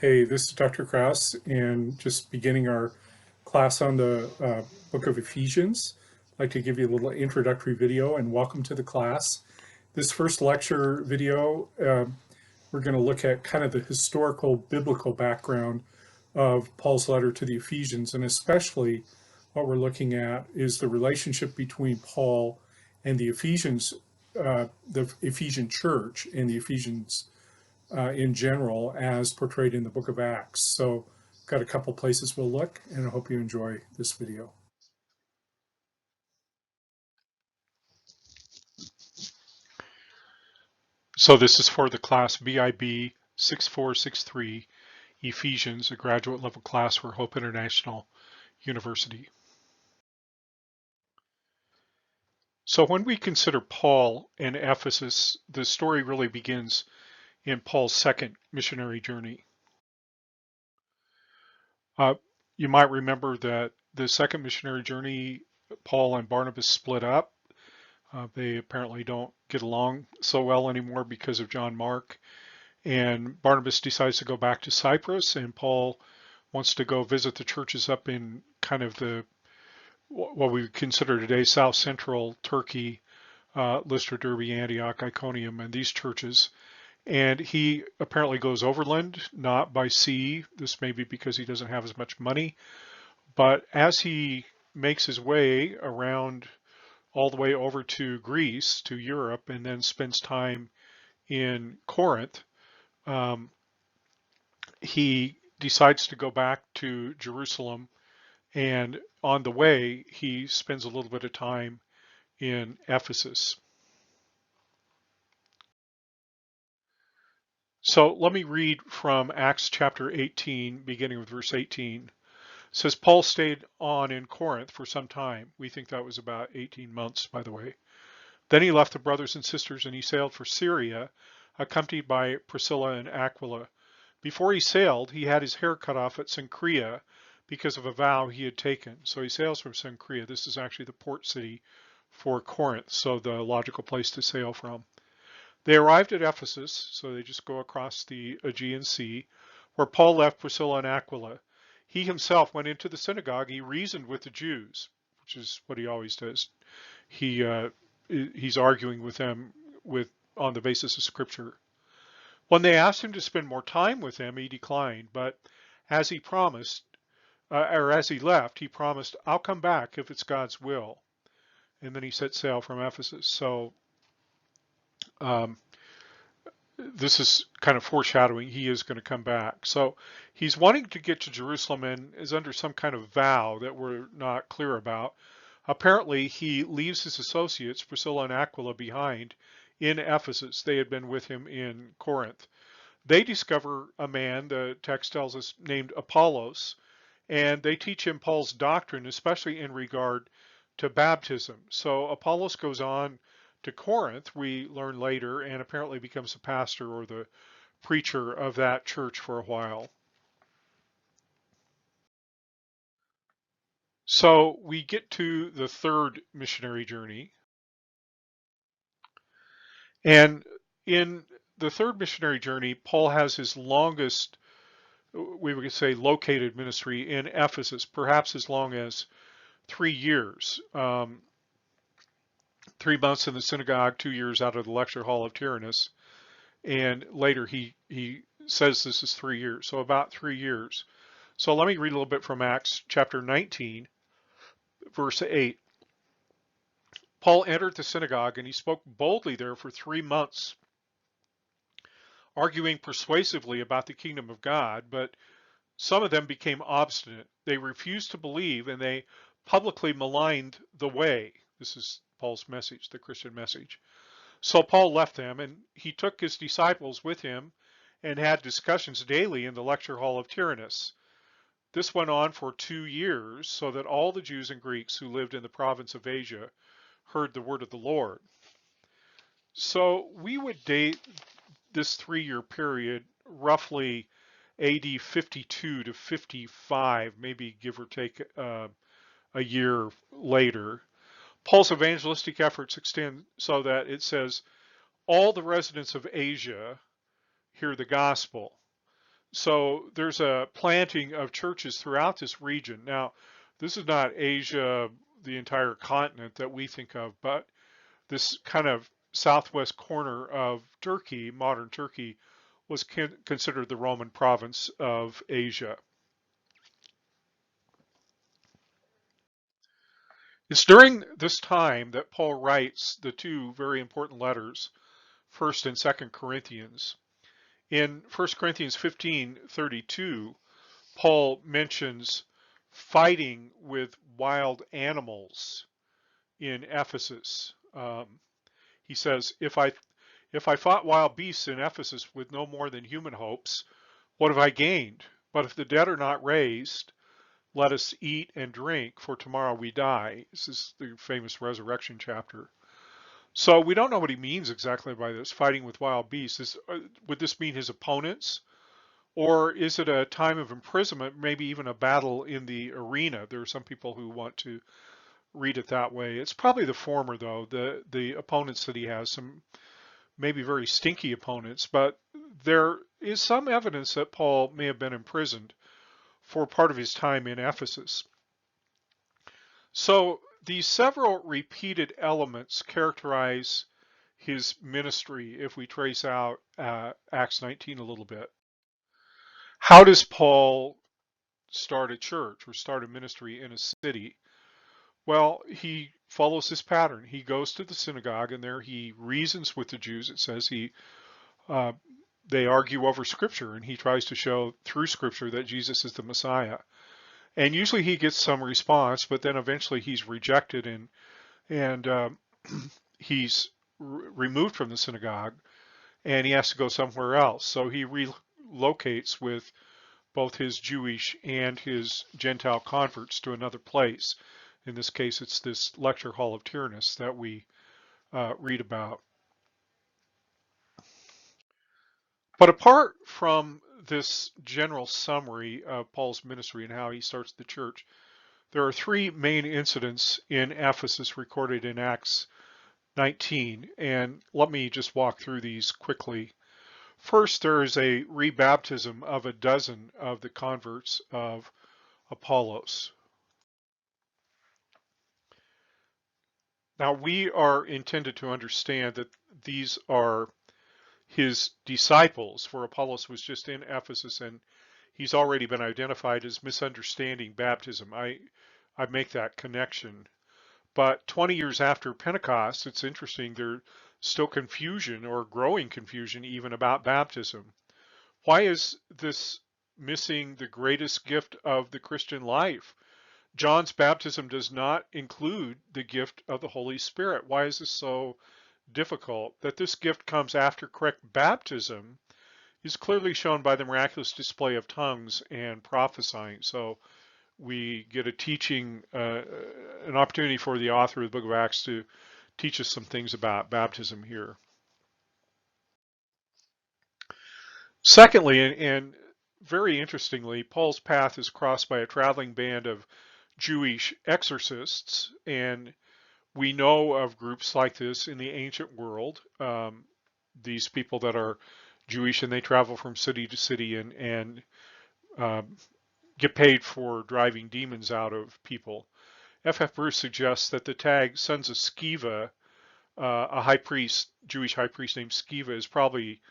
Hey, this is Dr. Kraus, and just beginning our class on the book of Ephesians. I'd like to give you a little introductory video and welcome to the class. This first lecture video, we're going to look at kind of the historical biblical background of Paul's letter to the Ephesians, and especially what we're looking at is the relationship between Paul and the Ephesian church and the Ephesians in general as portrayed in the book of Acts. So I've got a couple places we'll look, and I hope you enjoy this video. So this is for the class BIB 6463, Ephesians, a graduate level class for Hope International University. So when we consider Paul and Ephesus, the story really begins in Paul's second missionary journey. You might remember that the second missionary journey, Paul and Barnabas split up. They apparently don't get along so well anymore because of John Mark. And Barnabas decides to go back to Cyprus, and Paul wants to go visit the churches up in kind of what we would consider today South Central Turkey, Lystra, Derbe, Antioch, Iconium, and these churches. And he apparently goes overland, not by sea. This may be because he doesn't have as much money. But as he makes his way around all the way over to Greece, to Europe, and then spends time in Corinth, um, he decides to go back to Jerusalem, and on the way, he spends a little bit of time in Ephesus. So let me read from Acts chapter 18, beginning with verse 18. It says, Paul stayed on in Corinth for some time. We think that was about 18 months, by the way. Then he left the brothers and sisters and he sailed for Syria, accompanied by Priscilla and Aquila. Before he sailed, he had his hair cut off at Cenchrea because of a vow he had taken. So he sails from Cenchrea. This is actually the port city for Corinth, so the logical place to sail from. They arrived at Ephesus, so they just go across the Aegean Sea, where Paul left Priscilla and Aquila. He himself went into the synagogue. He reasoned with the Jews, which is what he always does. He's arguing with them on the basis of Scripture. When they asked him to spend more time with them, he declined. But as he promised, or as he left, he promised, "I'll come back if it's God's will." And then he set sail from Ephesus. So um, this is kind of foreshadowing he is going to come back. So he's wanting to get to Jerusalem and is under some kind of vow that we're not clear about. Apparently, he leaves his associates, Priscilla and Aquila, behind in Ephesus. They had been with him in Corinth. They discover a man, the text tells us, named Apollos, and they teach him Paul's doctrine, especially in regard to baptism. So Apollos goes on to Corinth, we learn later, and apparently becomes the pastor or the preacher of that church for a while. So we get to the third missionary journey. And in the third missionary journey, Paul has his longest, we would say, located ministry in Ephesus, perhaps as long as 3 years. 3 months in the synagogue, 2 years out of the lecture hall of Tyrannus. And later he says this is 3 years, so about 3 years. So let me read a little bit from Acts chapter 19, verse 8. Paul entered the synagogue and he spoke boldly there for 3 months, arguing persuasively about the kingdom of God, but some of them became obstinate. They refused to believe and they publicly maligned the way. This is Paul's message, the Christian message. So Paul left them and he took his disciples with him and had discussions daily in the lecture hall of Tyrannus. This went on for 2 years, so that all the Jews and Greeks who lived in the province of Asia heard the word of the Lord. So we would date this 3-year period roughly AD 52 to 55, maybe give or take a year later. Paul's evangelistic efforts extend so that it says all the residents of Asia hear the gospel. So there's a planting of churches throughout this region. Now, this is not Asia, the entire continent that we think of, but this kind of southwest corner of Turkey, modern Turkey, was considered the Roman province of Asia. It's during this time that Paul writes the two very important letters, 1st and 2nd Corinthians. In 1 Corinthians 15:32, Paul mentions fighting with wild animals in Ephesus. He says, if I fought wild beasts in Ephesus with no more than human hopes, what have I gained? But if the dead are not raised, let us eat and drink, for tomorrow we die. This is the famous resurrection chapter. So we don't know what he means exactly by this, fighting with wild beasts. Would this mean his opponents? Or is it a time of imprisonment, maybe even a battle in the arena? There are some people who want to read it that way. It's probably the former, though, the opponents that he has, some maybe very stinky opponents, but there is some evidence that Paul may have been imprisoned for part of his time in Ephesus. So these several repeated elements characterize his ministry if we trace out Acts 19 a little bit. How does Paul start a church or start a ministry in a city? Well, he follows this pattern. He goes to the synagogue and there he reasons with the Jews. It says uh, they argue over Scripture and he tries to show through Scripture that Jesus is the Messiah. And usually he gets some response, but then eventually he's rejected and he's removed from the synagogue and he has to go somewhere else. So he relocates with both his Jewish and his Gentile converts to another place. In this case, it's this lecture hall of Tyrannus that we read about. But apart from this general summary of Paul's ministry and how he starts the church, there are three main incidents in Ephesus recorded in Acts 19, and let me just walk through these quickly. First, there is a rebaptism of a dozen of the converts of Apollos. Now, we are intended to understand that these are his disciples, for Apollos was just in Ephesus and he's already been identified as misunderstanding baptism. I make that connection. But 20 years after Pentecost, it's interesting, there's still confusion or growing confusion even about baptism. Why is this missing the greatest gift of the Christian life? John's baptism does not include the gift of the Holy Spirit. Why is this so difficult? That this gift comes after correct baptism is clearly shown by the miraculous display of tongues and prophesying. So we get a teaching, an opportunity for the author of the book of Acts to teach us some things about baptism here. Secondly, and very interestingly, Paul's path is crossed by a traveling band of Jewish exorcists, and we know of groups like this in the ancient world. These people that are Jewish and they travel from city to city and get paid for driving demons out of people. F.F. Bruce suggests that the tag Sons of Sceva, a high priest, Jewish high priest named Sceva, is probably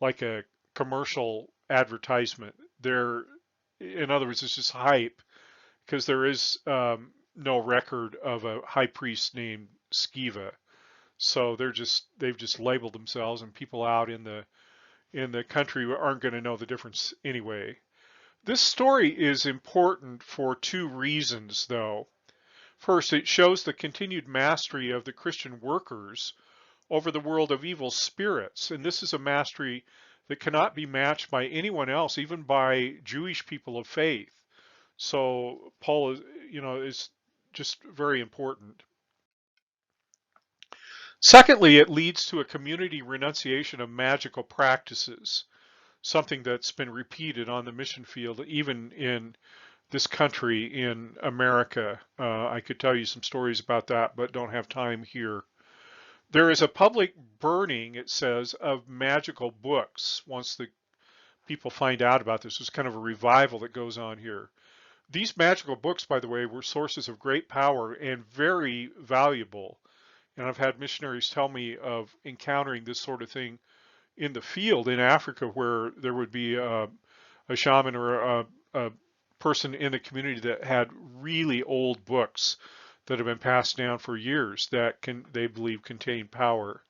like a commercial advertisement. In other words, it's just hype because there is no record of a high priest named Sceva. So they've just labeled themselves, and people out in the country aren't going to know the difference anyway. This story is important for two reasons, though. First, it shows the continued mastery of the Christian workers over the world of evil spirits, and this is a mastery that cannot be matched by anyone else, even by Jewish people of faith. So Paul is just very important. Secondly, it leads to a community renunciation of magical practices, something that's been repeated on the mission field, even in this country in America. I could tell you some stories about that, but don't have time here. There is a public burning, it says, of magical books once the people find out about this. There's kind of a revival that goes on here. These magical books, by the way, were sources of great power and very valuable. And I've had missionaries tell me of encountering this sort of thing in the field in Africa, where there would be a shaman or a person in the community that had really old books that have been passed down for years that they believe contain power.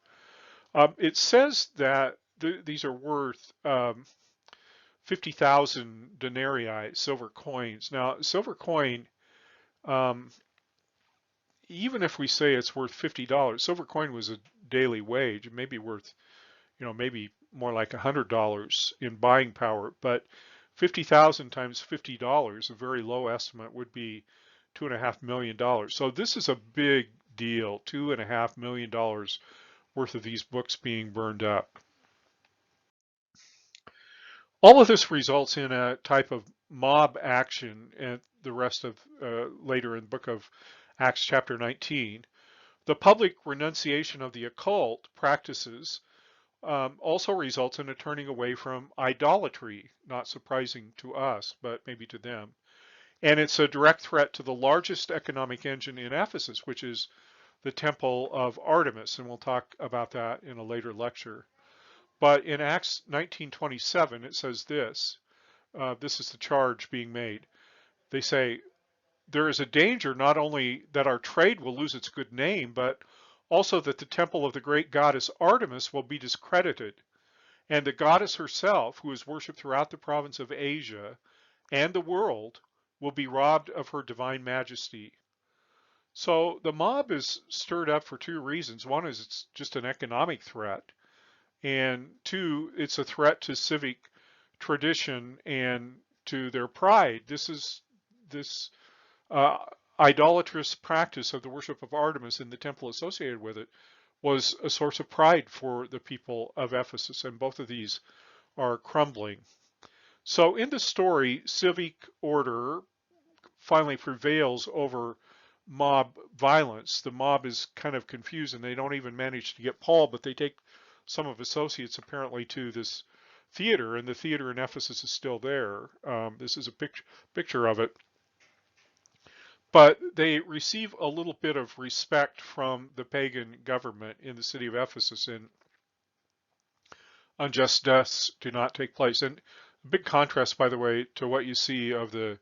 It says that these are worth 50,000 denarii, silver coins. Now, silver coin, um, even if we say it's worth $50, silver coin was a daily wage. It may be worth, maybe more like $100 in buying power, but 50,000 times $50, a very low estimate, would be $2.5 million. So this is a big deal, $2.5 million worth of these books being burned up. All of this results in a type of mob action, and the rest of later in the book of Acts chapter 19. The public renunciation of the occult practices also results in a turning away from idolatry, not surprising to us, but maybe to them. And it's a direct threat to the largest economic engine in Ephesus, which is the temple of Artemis, and we'll talk about that in a later lecture. But in Acts 19:27, it says this. This is the charge being made. They say, there is a danger not only that our trade will lose its good name, but also that the temple of the great goddess Artemis will be discredited, and the goddess herself, who is worshipped throughout the province of Asia and the world, will be robbed of her divine majesty. So the mob is stirred up for two reasons. One is it's just an economic threat, and two, it's a threat to civic tradition and to their pride. This uh, idolatrous practice of the worship of Artemis in the temple associated with it was a source of pride for the people of Ephesus, and both of these are crumbling. So in the story, civic order finally prevails over mob violence. The mob is kind of confused, and they don't even manage to get Paul, but they take some of associates apparently to this theater, and the theater in Ephesus is still there. This is a picture of it. But they receive a little bit of respect from the pagan government in the city of Ephesus, and unjust deaths do not take place. And a big contrast, by the way, to what you see of the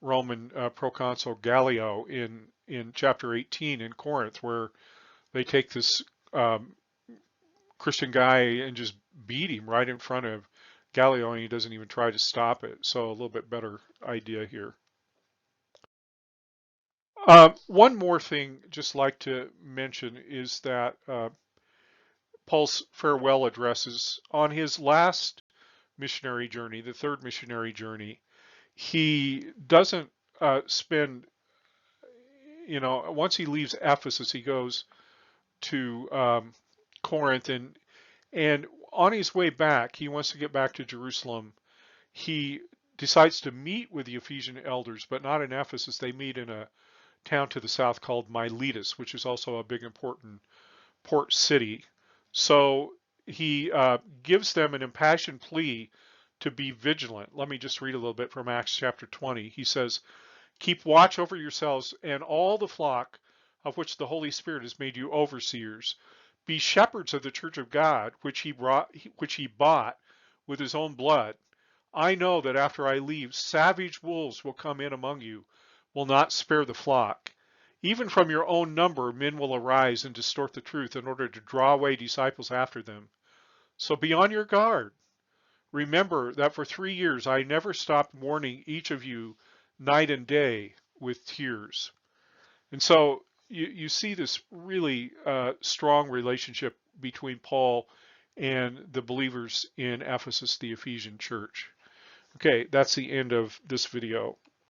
Roman proconsul Gallio in chapter 18 in Corinth, where they take this Christian guy and just beat him right in front of Gallio, and he doesn't even try to stop it. So a little bit better idea here. One more thing just like to mention is that Paul's farewell addresses on his last missionary journey, the third missionary journey, he doesn't spend, once he leaves Ephesus, he goes to Corinth, and on his way back, he wants to get back to Jerusalem. He decides to meet with the Ephesian elders, but not in Ephesus. They meet in a town to the south called Miletus, which is also a big important port city. So he gives them an impassioned plea to be vigilant. Let me just read a little bit from Acts chapter 20. He says, keep watch over yourselves and all the flock of which the Holy Spirit has made you overseers. Be shepherds of the church of God, which he bought with his own blood. I know that after I leave, savage wolves will come in among you, will not spare the flock. Even from your own number, men will arise and distort the truth in order to draw away disciples after them. So be on your guard. Remember that for 3 years I never stopped warning each of you night and day with tears. And so you see this really strong relationship between Paul and the believers in Ephesus, the Ephesian church. Okay, that's the end of this video.